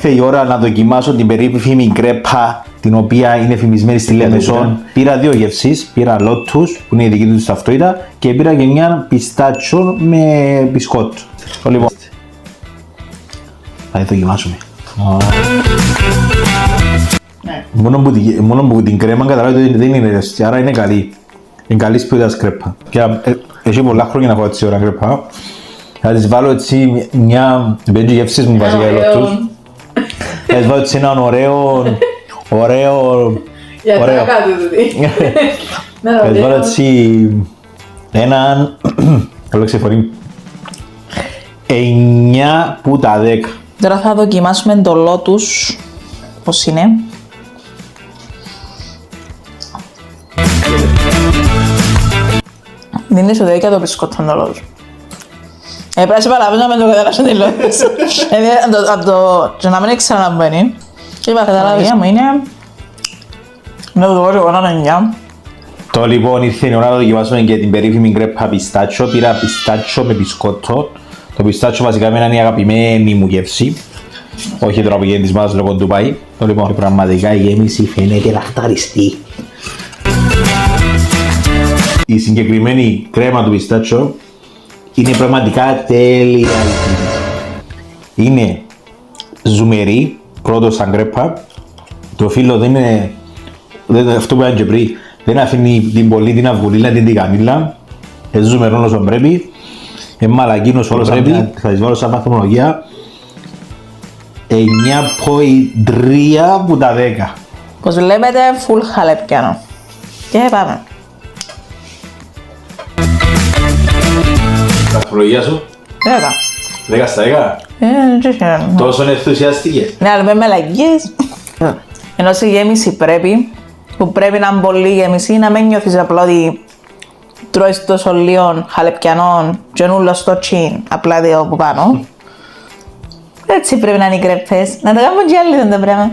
ήρθε η ώρα να δοκιμάσω την περίφημη γκρέπα, την οποία είναι φημισμένη στη Λεμεσόν. Πήρα δύο γεύσεις, πήρα Lotus που είναι η δική του ταυτότητα και πήρα και μια πιστάτσο με μπισκότ. Λοιπόν, θα τη δοκιμάσουμε. Μόνο που την κρέμα καταλάβετε ότι δεν είναι ρεστή, άρα είναι καλή. Είναι καλής ποιότητας κρέπα. Και έχει πολλά χρόνια να φάω έτσι ώρα κρέπα. Θα της βάλω έτσι μια πέντε γεύσεις μου βασικά οι Lotus. Θα της βάλω έτσι έναν ωραίο... Για τα κάτω τούτη. Θα της βάλω έτσι έναν... Καλό ξεφορεί. 9 που τα 10. Τώρα θα δοκιμάσουμε το Lotus. Πώς είναι. Δεν είναι σου δέκα το μπισκότο το Lotus. Πρέπει να σε παραπάνω με το καταλάβω την Lotus. Και να μην ξαναμπαίνει. Και είπα καταλάβει μου είναι... Να το δω εγώ έναν 9. Το λοιπόν ήρθε η ώρα να δοκιμάσουμε και την περίφημη γκρέπα πιστάτσο. Πήρα πιστάτσο με μπισκότο. Το πιστάτσο βασικά είναι η αγαπημένη μου γεύση. Όχι τώρα που γίνεται της μάδας λόγω του πάει. Το λοιπόν πραγματικά η γέμιση φαίνεται λαχταριστή. Η συγκεκριμένη κρέμα του πιστάτσο είναι πραγματικά τέλεια. Είναι ζουμερή, πρώτο σαν κρέπα. Το φύλλο δεν είναι, αυτό που είπαν και πριν, δεν αφήνει την πολύ την αυγουλίλα, την τικανίλα. Ζουμερό όσο πρέπει. Μαλακίνος όσο πρέπει. Θα της βάλω σαν βαθμολογία 9.3 από τα 10. Πως βλέπετε, full χαλεπιάνο. Και πάμε. Βαθμολογία σου? 10. 10 στα 10. Τόσο ενθουσιαστήκες. Ναι, αλλά με μαλακίες. Ενώ σε γέμιση πρέπει, που πρέπει να είναι πολύ γέμιση, να μην νιώθεις απλά ότι τρώεις τόσο λίγο χαλεπιανών και νουλο στο τσιν, απλά δύο από πάνω. Έτσι πρέπει να είναι οι κρέπες. Να το κάνουμε και άλλοι δεν το πράγμα.